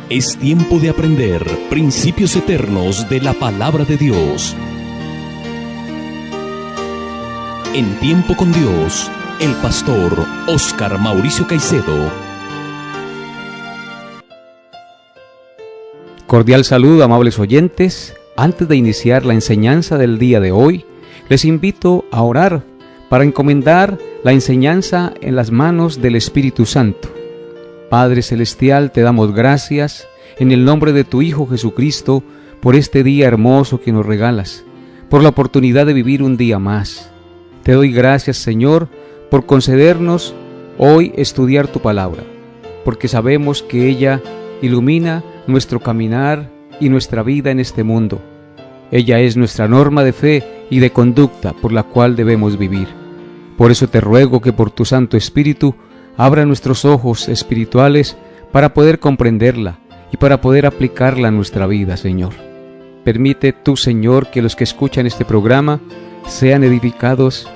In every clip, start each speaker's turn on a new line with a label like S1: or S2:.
S1: Es tiempo de aprender principios eternos de la palabra de Dios. En Tiempo con Dios, el pastor Óscar Mauricio Caicedo.
S2: Cordial saludo, amables oyentes. Antes de iniciar la enseñanza del día de hoy, les invito a orar para encomendar la enseñanza en las manos del Espíritu Santo. Padre Celestial, te damos gracias en el nombre de tu Hijo Jesucristo por este día hermoso que nos regalas, por la oportunidad de vivir un día más. Te doy gracias, Señor, por concedernos hoy estudiar tu palabra, porque sabemos que ella ilumina nuestro caminar y nuestra vida en este mundo. Ella es nuestra norma de fe y de conducta por la cual debemos vivir. Por eso te ruego que por tu Santo Espíritu abra nuestros ojos espirituales para poder comprenderla y para poder aplicarla a nuestra vida, Señor. Permite tú, Señor, que los que escuchan este programa sean edificados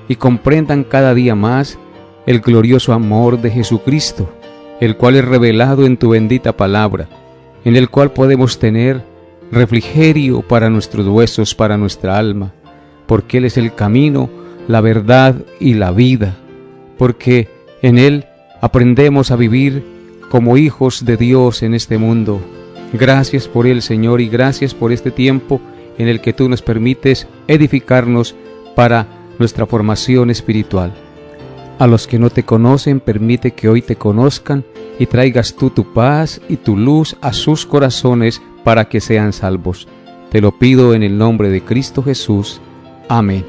S2: y comprendan cada día más el glorioso amor de Jesucristo, el cual es revelado en tu bendita palabra, en el cual podemos tener refrigerio para nuestros huesos, para nuestra alma, porque Él es el camino, la verdad y la vida, porque en Él aprendemos a vivir como hijos de Dios en este mundo. Gracias por Él, Señor, y gracias por este tiempo en el que tú nos permites edificarnos para nuestra formación espiritual. A los que no te conocen, permite que hoy te conozcan y traigas tú tu paz y tu luz a sus corazones para que sean salvos. Te lo pido en el nombre de Cristo Jesús. Amén.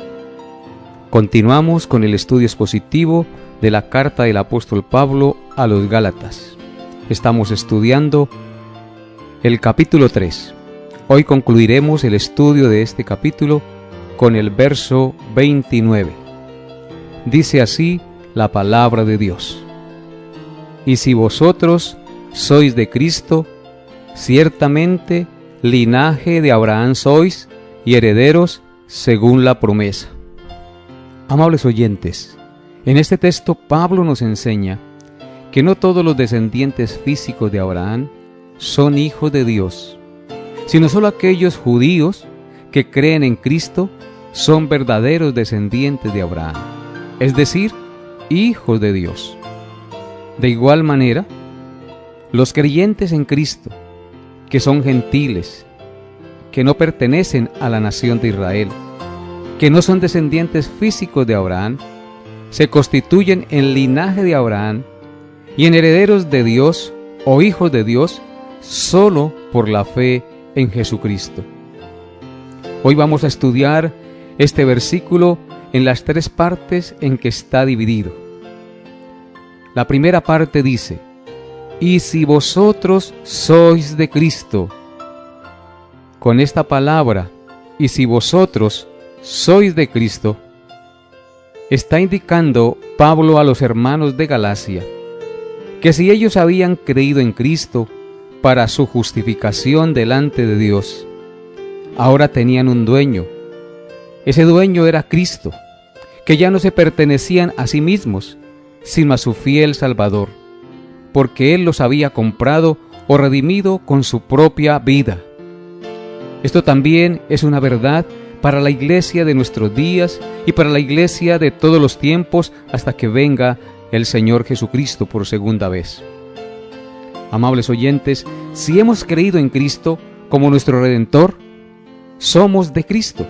S2: Continuamos con el estudio expositivo de la carta del apóstol Pablo a los Gálatas. Estamos estudiando el capítulo 3. Hoy concluiremos el estudio de este capítulo con el verso 29. Dice así la palabra de Dios: Y si vosotros sois de Cristo, ciertamente linaje de Abraham sois y herederos según la promesa. Amables oyentes, en este texto Pablo nos enseña que no todos los descendientes físicos de Abraham son hijos de Dios, sino solo aquellos judíos que creen en Cristo son verdaderos descendientes de Abraham, es decir, hijos de Dios. De igual manera, los creyentes en Cristo, que son gentiles, que no pertenecen a la nación de Israel, que no son descendientes físicos de Abraham, se constituyen en linaje de Abraham y en herederos de Dios o hijos de Dios solo por la fe en Jesucristo. Hoy vamos a estudiar este versículo en las tres partes en que está dividido. La primera parte dice: y si vosotros sois de Cristo. Con esta palabra, y si vosotros sois de Cristo, está indicando Pablo a los hermanos de Galacia que si ellos habían creído en Cristo para su justificación delante de Dios, ahora tenían un dueño. Ese dueño era Cristo, que ya no se pertenecían a sí mismos, sino a su fiel Salvador, porque Él los había comprado o redimido con su propia vida. Esto también es una verdad para la iglesia de nuestros días y para la iglesia de todos los tiempos hasta que venga el Señor Jesucristo por segunda vez. Amables oyentes, si hemos creído en Cristo como nuestro Redentor, somos de Cristo,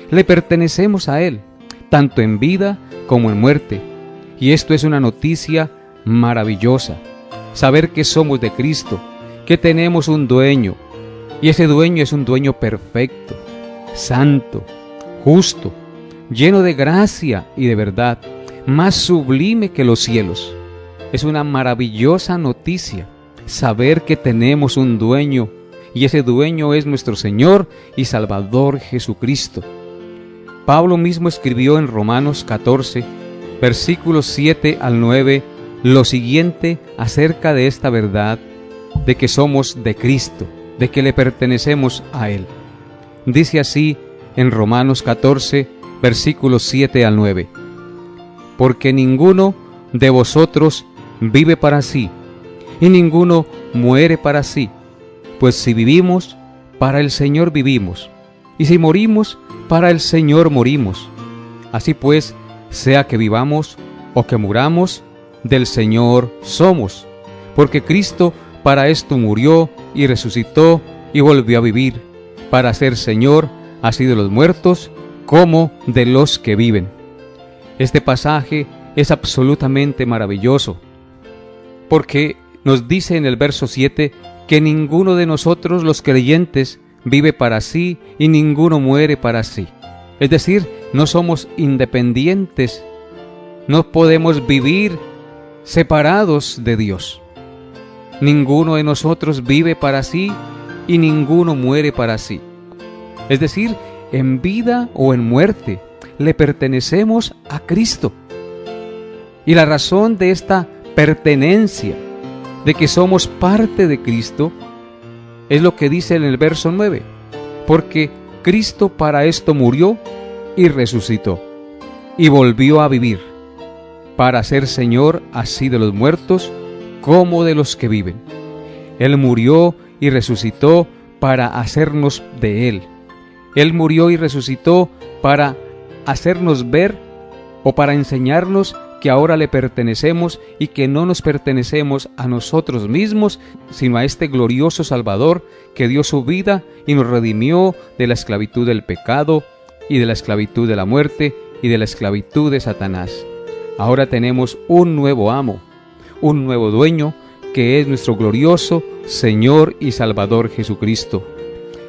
S2: le pertenecemos a Él, tanto en vida como en muerte, y esto es una noticia maravillosa, saber que somos de Cristo, que tenemos un dueño, y ese dueño es un dueño perfecto, santo, justo, lleno de gracia y de verdad, más sublime que los cielos. Es una maravillosa noticia saber que tenemos un dueño, y ese dueño es nuestro Señor y Salvador Jesucristo. Pablo mismo escribió en Romanos 14, versículos 7 al 9, lo siguiente acerca de esta verdad, de que somos de Cristo, de que le pertenecemos a Él. Dice así en Romanos 14, versículos 7 al 9: porque ninguno de vosotros vive para sí, y ninguno muere para sí. Pues si vivimos, para el Señor vivimos, y si morimos, para el Señor morimos. Así pues, sea que vivamos o que muramos, del Señor somos, porque Cristo para esto murió y resucitó y volvió a vivir, para ser Señor así de los muertos como de los que viven. Este pasaje es absolutamente maravilloso, porque nos dice en el verso 7 que ninguno de nosotros los creyentes vive para sí y ninguno muere para sí. Es decir, no somos independientes, no podemos vivir separados de Dios. Ninguno de nosotros vive para sí y ninguno muere para sí. Es decir, en vida o en muerte, le pertenecemos a Cristo. Y la razón de esta pertenencia, de que somos parte de Cristo, es lo que dice en el verso 9, porque Cristo para esto murió y resucitó, y volvió a vivir, para ser Señor así de los muertos como de los que viven. Él murió y resucitó para hacernos de Él. Él murió y resucitó para hacernos ver o para enseñarnos que ahora le pertenecemos y que no nos pertenecemos a nosotros mismos, sino a este glorioso Salvador que dio su vida y nos redimió de la esclavitud del pecado y de la esclavitud de la muerte y de la esclavitud de Satanás. Ahora tenemos un nuevo amo, un nuevo dueño, que es nuestro glorioso Señor y Salvador Jesucristo.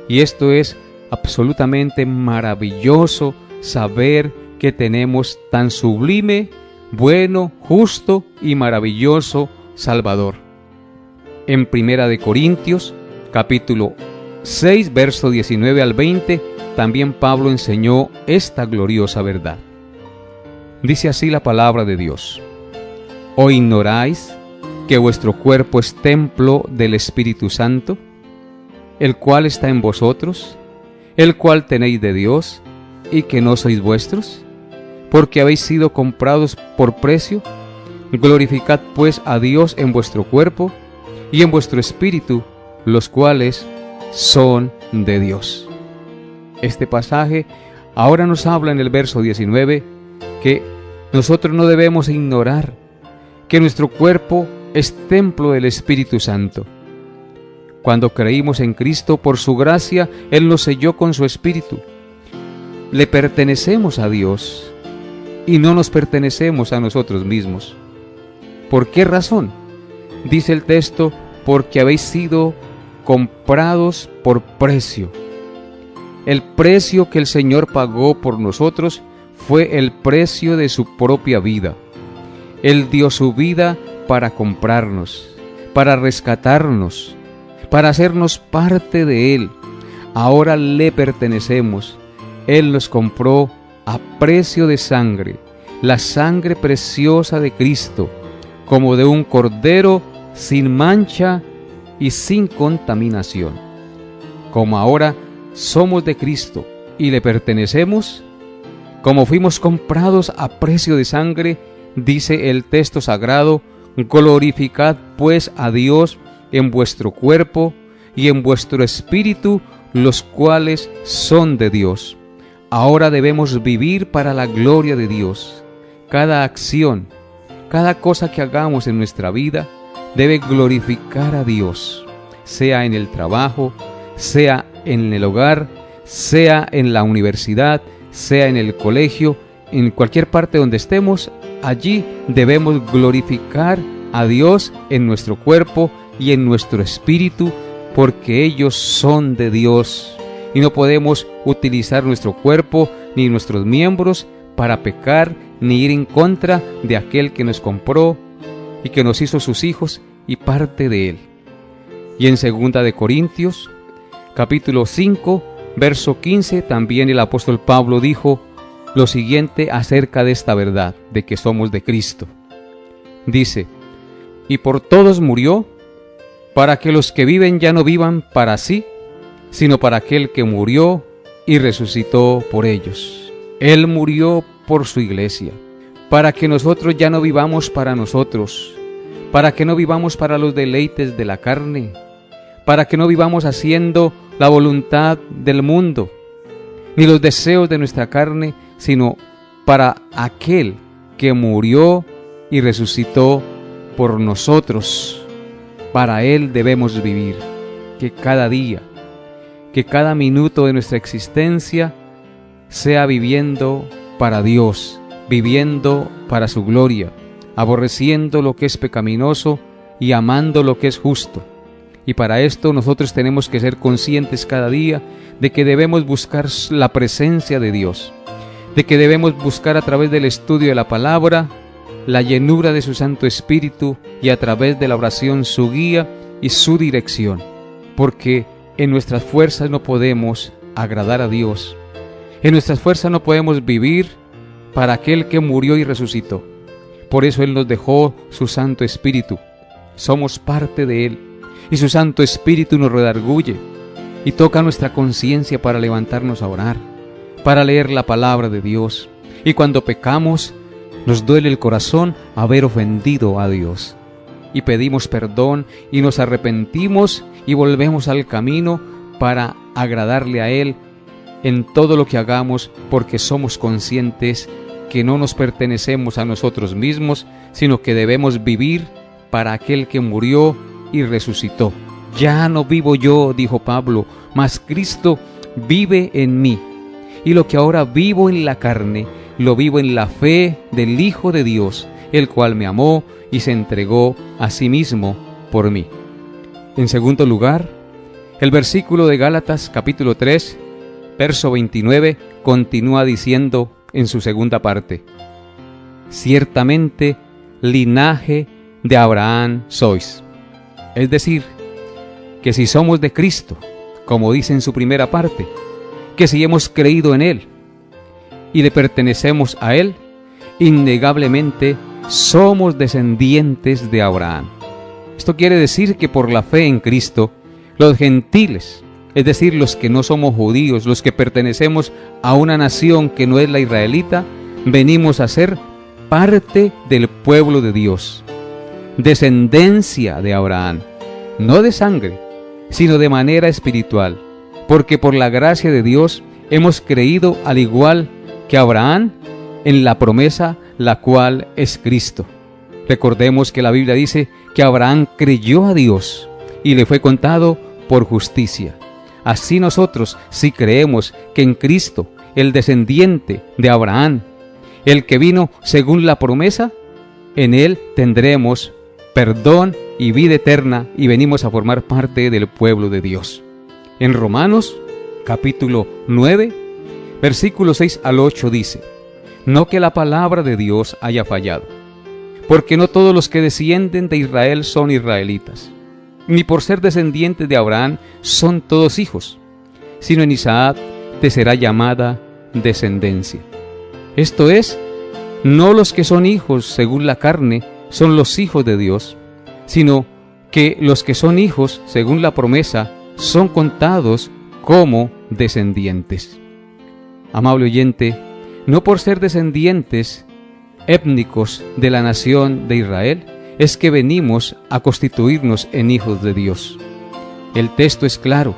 S2: Y esto es absolutamente maravilloso, saber que tenemos tan sublime, bueno, justo y maravilloso Salvador. En 1 Corintios, capítulo 6, verso 19 al 20, también Pablo enseñó esta gloriosa verdad. Dice así la palabra de Dios: ¿O ignoráis que vuestro cuerpo es templo del Espíritu Santo, el cual está en vosotros, el cual tenéis de Dios, y que no sois vuestros? Porque habéis sido comprados por precio. Glorificad pues a Dios en vuestro cuerpo y en vuestro espíritu, los cuales son de Dios. Este pasaje ahora nos habla en el verso 19 que nosotros no debemos ignorar que nuestro cuerpo es templo del Espíritu Santo. Cuando creímos en Cristo, por su gracia, Él nos selló con su Espíritu. Le pertenecemos a Dios y no nos pertenecemos a nosotros mismos. ¿Por qué razón? Dice el texto: porque habéis sido comprados por precio. El precio que el Señor pagó por nosotros fue el precio de su propia vida. Él dio su vida para comprarnos, para rescatarnos, para hacernos parte de Él. Ahora le pertenecemos. Él nos compró a precio de sangre, la sangre preciosa de Cristo, como de un cordero sin mancha y sin contaminación. Como ahora somos de Cristo y le pertenecemos, como fuimos comprados a precio de sangre, dice el texto sagrado: glorificad pues a Dios en vuestro cuerpo y en vuestro espíritu, los cuales son de Dios. Ahora debemos vivir para la gloria de Dios. Cada acción, cada cosa que hagamos en nuestra vida debe glorificar a Dios, sea en el trabajo, sea en el hogar, sea en la universidad, sea en el colegio, en cualquier parte donde estemos. Allí debemos glorificar a Dios en nuestro cuerpo y en nuestro espíritu, porque ellos son de Dios. Y no podemos utilizar nuestro cuerpo ni nuestros miembros para pecar, ni ir en contra de aquel que nos compró y que nos hizo sus hijos y parte de Él. Y en 2 Corintios, capítulo 5, verso 15, también el apóstol Pablo dijo lo siguiente acerca de esta verdad, de que somos de Cristo. Dice: y por todos murió, para que los que viven ya no vivan para sí, sino para aquel que murió y resucitó por ellos. Él murió por su iglesia, para que nosotros ya no vivamos para nosotros, para que no vivamos para los deleites de la carne, para que no vivamos haciendo la voluntad del mundo, ni los deseos de nuestra carne, sino para aquel que murió y resucitó por nosotros. Para Él debemos vivir, que cada día, que cada minuto de nuestra existencia sea viviendo para Dios, viviendo para su gloria, aborreciendo lo que es pecaminoso y amando lo que es justo. Y para esto nosotros tenemos que ser conscientes cada día de que debemos buscar la presencia de Dios, de que debemos buscar a través del estudio de la palabra la llenura de su Santo Espíritu y a través de la oración su guía y su dirección, porque en nuestras fuerzas no podemos agradar a Dios, en nuestras fuerzas no podemos vivir para aquel que murió y resucitó. Por eso Él nos dejó su Santo Espíritu, somos parte de Él, y su Santo Espíritu nos redarguye y toca nuestra conciencia para levantarnos a orar, para leer la palabra de Dios. Y cuando pecamos, nos duele el corazón haber ofendido a Dios. Y pedimos perdón y nos arrepentimos y volvemos al camino para agradarle a Él en todo lo que hagamos, porque somos conscientes que no nos pertenecemos a nosotros mismos, sino que debemos vivir para aquel que murió y resucitó. Ya no vivo yo, dijo Pablo, mas Cristo vive en mí. Y lo que ahora vivo en la carne, lo vivo en la fe del Hijo de Dios, el cual me amó y se entregó a sí mismo por mí. En segundo lugar, el versículo de Gálatas capítulo 3, verso 29, continúa diciendo en su segunda parte: ciertamente linaje de Abraham sois. Es decir, que si somos de Cristo, como dice en su primera parte, que si hemos creído en Él y le pertenecemos a Él, innegablemente somos descendientes de Abraham. Esto quiere decir que por la fe en Cristo, los gentiles, es decir, los que no somos judíos, los que pertenecemos a una nación que no es la israelita, venimos a ser parte del pueblo de Dios, descendencia de Abraham, no de sangre, sino de manera espiritual, porque por la gracia de Dios hemos creído al igual que Abraham en la promesa, la cual es Cristo. Recordemos que la Biblia dice que Abraham creyó a Dios y le fue contado por justicia. Así nosotros, si creemos que en Cristo, el descendiente de Abraham, el que vino según la promesa, en Él tendremos perdón y vida eterna y venimos a formar parte del pueblo de Dios. En Romanos capítulo 9, versículos 6 al 8 dice: no que la palabra de Dios haya fallado, porque no todos los que descienden de Israel son israelitas, ni por ser descendientes de Abraham son todos hijos, sino en Isaac te será llamada descendencia. Esto es, no los que son hijos según la carne son los hijos de Dios, sino que los que son hijos según la promesa son contados como descendientes. Amable oyente, no por ser descendientes étnicos de la nación de Israel, es que venimos a constituirnos en hijos de Dios. El texto es claro,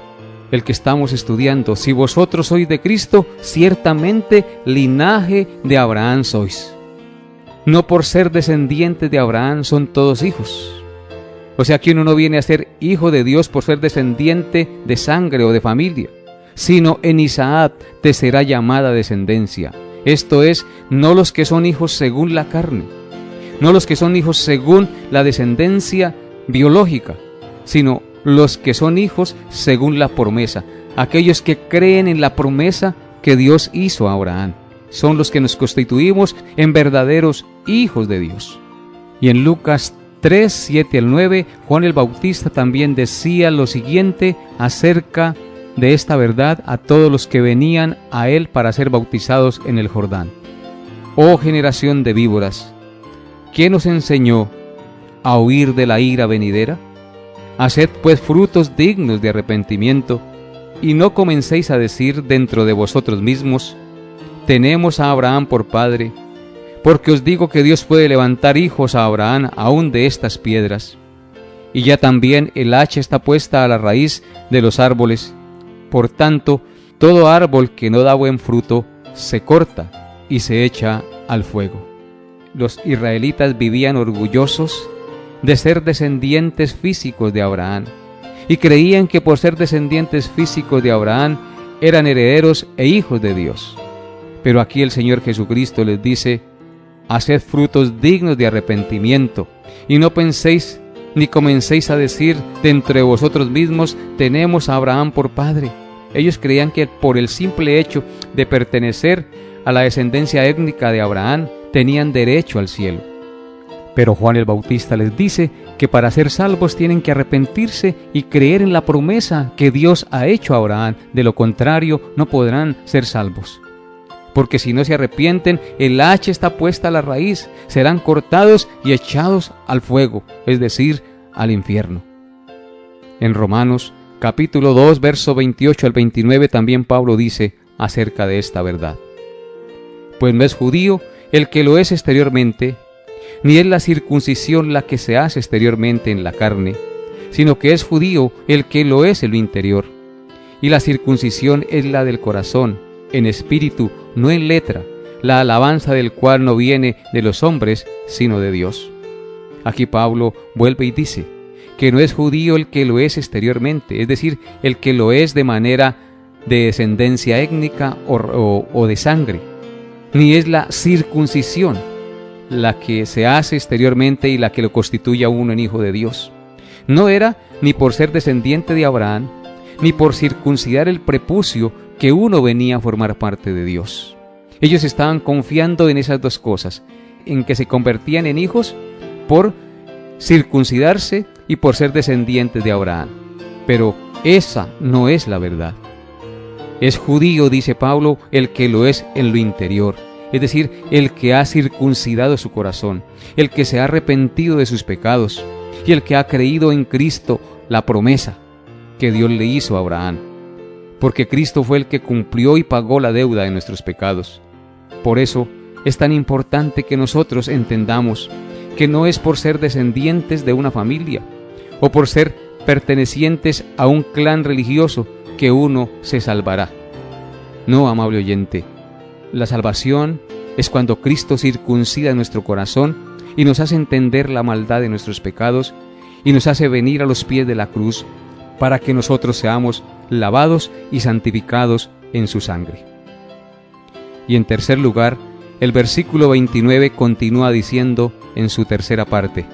S2: el que estamos estudiando: si vosotros sois de Cristo, ciertamente linaje de Abraham sois. No por ser descendientes de Abraham son todos hijos. O sea que uno no viene a ser hijo de Dios por ser descendiente de sangre o de familia, sino en Isaac te será llamada descendencia. Esto es, no los que son hijos según la carne, no los que son hijos según la descendencia biológica, sino los que son hijos según la promesa, aquellos que creen en la promesa que Dios hizo a Abraham. Son los que nos constituimos en verdaderos hijos de Dios. Y en Lucas 3, 7 al 9, Juan el Bautista también decía lo siguiente acerca de esta verdad a todos los que venían a él para ser bautizados en el Jordán: oh generación de víboras, ¿quién os enseñó a huir de la ira venidera? Haced pues frutos dignos de arrepentimiento, y no comencéis a decir dentro de vosotros mismos: tenemos a Abraham por padre, porque os digo que Dios puede levantar hijos a Abraham aún de estas piedras. Y ya también el hacha está puesta a la raíz de los árboles. Por tanto, todo árbol que no da buen fruto se corta y se echa al fuego. Los israelitas vivían orgullosos de ser descendientes físicos de Abraham, y creían que por ser descendientes físicos de Abraham eran herederos e hijos de Dios. Pero aquí el Señor Jesucristo les dice: haced frutos dignos de arrepentimiento, y no penséis ni comencéis a decir dentro de vosotros mismos: tenemos a Abraham por padre. Ellos creían que por el simple hecho de pertenecer a la descendencia étnica de Abraham tenían derecho al cielo. Pero Juan el Bautista les dice que para ser salvos tienen que arrepentirse y creer en la promesa que Dios ha hecho a Abraham. De lo contrario, no podrán ser salvos. Porque si no se arrepienten, el hacha está puesta a la raíz, serán cortados y echados al fuego, es decir, al infierno. En Romanos capítulo 2, verso 28 al 29 también Pablo dice acerca de esta verdad: pues no es judío el que lo es exteriormente, ni es la circuncisión la que se hace exteriormente en la carne, sino que es judío el que lo es en lo interior. Y la circuncisión es la del corazón, en espíritu, no en letra, la alabanza del cual no viene de los hombres, sino de Dios. Aquí Pablo vuelve y dice que no es judío el que lo es exteriormente, es decir, el que lo es de manera de descendencia étnica o de sangre, ni es la circuncisión la que se hace exteriormente y la que lo constituye a uno en hijo de Dios. No era ni por ser descendiente de Abraham, ni por circuncidar el prepucio que uno venía a formar parte de Dios. Ellos estaban confiando en esas dos cosas, en que se convertían en hijos por circuncidarse y por ser descendientes de Abraham. Pero esa no es la verdad. Es judío, dice Pablo, el que lo es en lo interior, es decir, el que ha circuncidado su corazón, el que se ha arrepentido de sus pecados y el que ha creído en Cristo, la promesa que Dios le hizo a Abraham, porque Cristo fue el que cumplió y pagó la deuda de nuestros pecados. Por eso es tan importante que nosotros entendamos que no es por ser descendientes de una familia o por ser pertenecientes a un clan religioso que uno se salvará. No, amable oyente, la salvación es cuando Cristo circuncida nuestro corazón y nos hace entender la maldad de nuestros pecados y nos hace venir a los pies de la cruz para que nosotros seamos lavados y santificados en su sangre. Y en tercer lugar, el versículo 29 continúa diciendo en su tercera parte: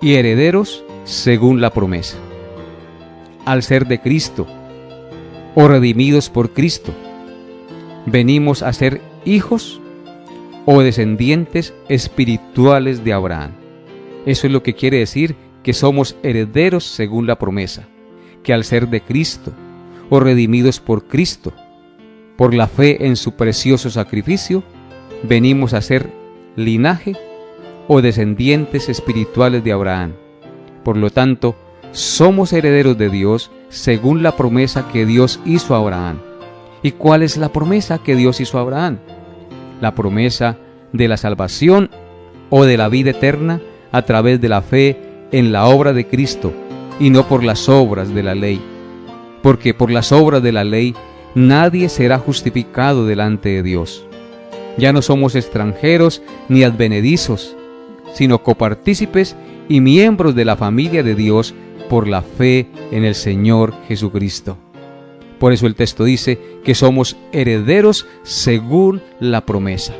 S2: y herederos según la promesa, al ser de Cristo o redimidos por Cristo, venimos a ser hijos o descendientes espirituales de Abraham. Eso es lo que quiere decir que somos herederos según la promesa, que al ser de Cristo o redimidos por Cristo, por la fe en su precioso sacrificio, venimos a ser linaje o descendientes espirituales de Abraham. Por lo tanto, somos herederos de Dios según la promesa que Dios hizo a Abraham. ¿Y cuál es la promesa que Dios hizo a Abraham? La promesa de la salvación o de la vida eterna a través de la fe en la obra de Cristo y no por las obras de la ley. Porque por las obras de la ley nadie será justificado delante de Dios. Ya no somos extranjeros ni advenedizos, sino copartícipes y miembros de la familia de Dios por la fe en el Señor Jesucristo. Por eso el texto dice que somos herederos según la promesa.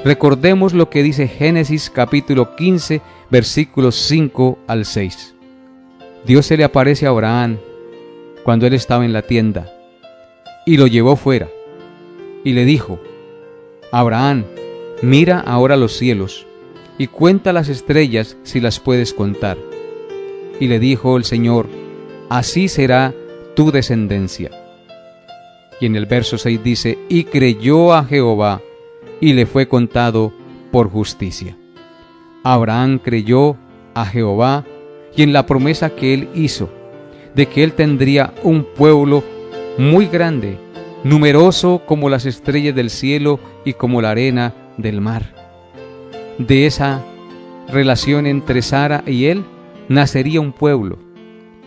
S2: Recordemos lo que dice Génesis capítulo 15, versículos 5 al 6. Dios se le aparece a Abraham cuando él estaba en la tienda y lo llevó fuera y le dijo: Abraham, mira ahora los cielos y cuenta las estrellas si las puedes contar. Y le dijo el Señor: así será tu descendencia. Y en el verso 6 dice: y creyó a Jehová, y le fue contado por justicia. Abraham creyó a Jehová y en la promesa que él hizo, de que él tendría un pueblo muy grande, numeroso como las estrellas del cielo y como la arena del mar. De esa relación entre Sara y él nacería un pueblo.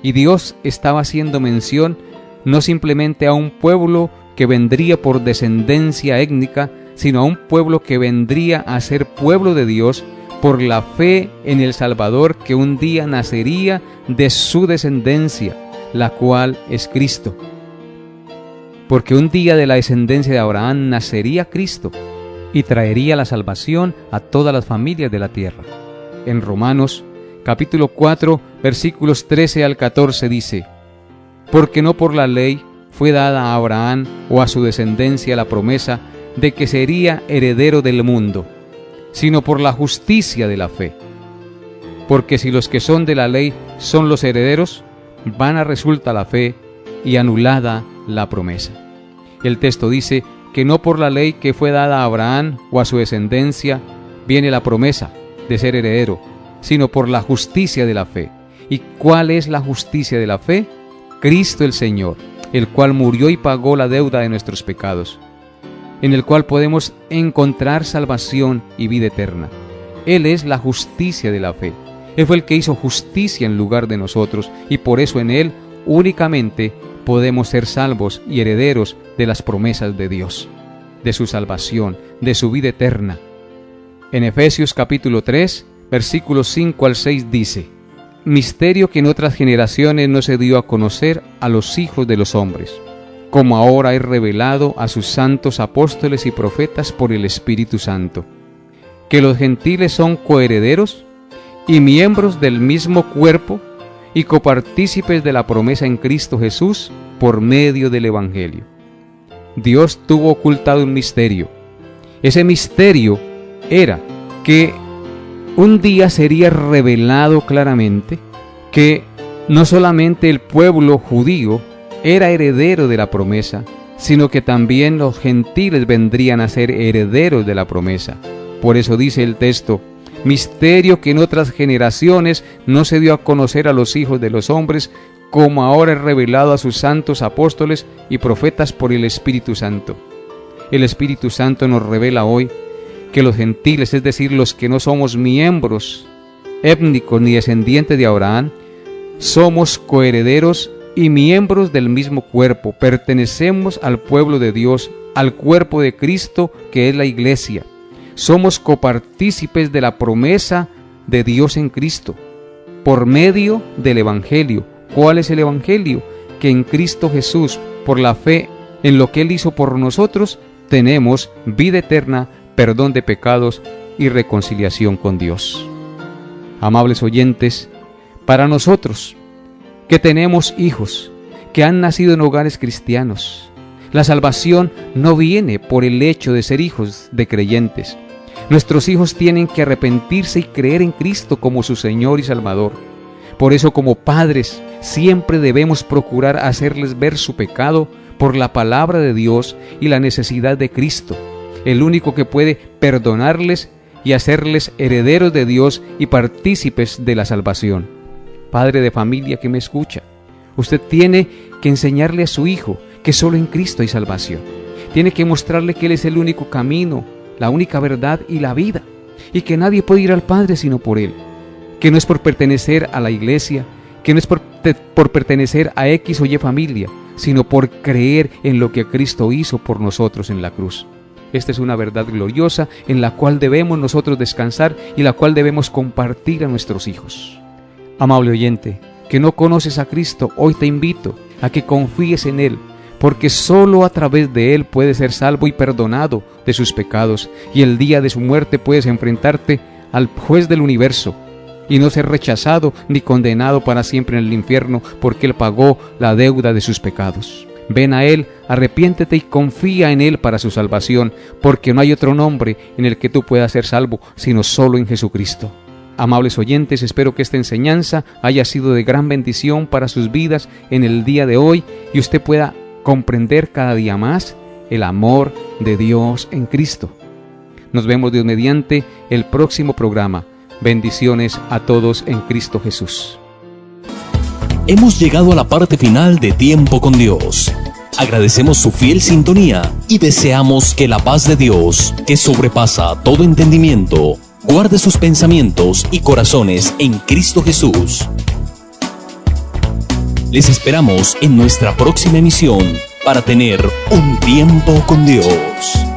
S2: Y Dios estaba haciendo mención no simplemente a un pueblo que vendría por descendencia étnica, sino a un pueblo que vendría a ser pueblo de Dios por la fe en el Salvador que un día nacería de su descendencia, la cual es Cristo. Porque un día de la descendencia de Abraham nacería Cristo y traería la salvación a todas las familias de la tierra. En Romanos capítulo 4, versículos 13 al 14 dice: porque no por la ley fue dada a Abraham o a su descendencia la promesa de que sería heredero del mundo, sino por la justicia de la fe. Porque si los que son de la ley son los herederos, vana resulta la fe y anulada la promesa. El texto dice que no por la ley que fue dada a Abraham o a su descendencia viene la promesa de ser heredero, sino por la justicia de la fe. ¿Y cuál es la justicia de la fe? Cristo el Señor, el cual murió y pagó la deuda de nuestros pecados, en el cual podemos encontrar salvación y vida eterna. Él es la justicia de la fe. Él fue el que hizo justicia en lugar de nosotros, y por eso en Él únicamente podemos ser salvos y herederos de las promesas de Dios, de su salvación, de su vida eterna. En Efesios capítulo 3, versículos 5 al 6 dice: misterio que en otras generaciones no se dio a conocer a los hijos de los hombres, como ahora es revelado a sus santos apóstoles y profetas por el Espíritu Santo, que los gentiles son coherederos y miembros del mismo cuerpo y copartícipes de la promesa en Cristo Jesús por medio del Evangelio. Dios tuvo ocultado un misterio. Ese misterio era que un día sería revelado claramente que no solamente el pueblo judío era heredero de la promesa, sino que también los gentiles vendrían a ser herederos de la promesa. Por eso dice el texto: misterio que en otras generaciones no se dio a conocer a los hijos de los hombres, como ahora es revelado a sus santos apóstoles y profetas por el Espíritu Santo. El Espíritu Santo nos revela hoy que los gentiles, es decir, los que no somos miembros étnicos ni descendientes de Abraham, somos coherederos y miembros del mismo cuerpo. Pertenecemos al pueblo de Dios, al cuerpo de Cristo, que es la iglesia. Somos copartícipes de la promesa de Dios en Cristo, por medio del Evangelio. ¿Cuál es el Evangelio? Que en Cristo Jesús, por la fe en lo que Él hizo por nosotros, tenemos vida eterna, perdón de pecados y reconciliación con Dios. Amables oyentes, para nosotros que tenemos hijos que han nacido en hogares cristianos, la salvación no viene por el hecho de ser hijos de creyentes. Nuestros hijos tienen que arrepentirse y creer en Cristo como su Señor y Salvador. Por eso, como padres, siempre debemos procurar hacerles ver su pecado por la palabra de Dios y la necesidad de Cristo, el único que puede perdonarles y hacerles herederos de Dios y partícipes de la salvación. Padre de familia que me escucha, usted tiene que enseñarle a su hijo que solo en Cristo hay salvación. Tiene que mostrarle que Él es el único camino, la única verdad y la vida, y que nadie puede ir al Padre sino por Él, que no es por pertenecer a la iglesia, que no es por pertenecer a X o Y familia, sino por creer en lo que Cristo hizo por nosotros en la cruz. Esta es una verdad gloriosa en la cual debemos nosotros descansar y la cual debemos compartir a nuestros hijos. Amable oyente, que no conoces a Cristo, hoy te invito a que confíes en Él, porque solo a través de Él puedes ser salvo y perdonado de sus pecados, y el día de su muerte puedes enfrentarte al juez del universo y no ser rechazado ni condenado para siempre en el infierno, porque Él pagó la deuda de sus pecados. Ven a Él, arrepiéntete y confía en Él para su salvación, porque no hay otro nombre en el que tú puedas ser salvo, sino solo en Jesucristo. Amables oyentes, espero que esta enseñanza haya sido de gran bendición para sus vidas en el día de hoy y usted pueda comprender cada día más el amor de Dios en Cristo. Nos vemos Dios mediante el próximo programa. Bendiciones a todos en Cristo Jesús.
S1: Hemos llegado a la parte final de Tiempo con Dios. Agradecemos su fiel sintonía y deseamos que la paz de Dios, que sobrepasa todo entendimiento, guarde sus pensamientos y corazones en Cristo Jesús. Les esperamos en nuestra próxima emisión para tener un tiempo con Dios.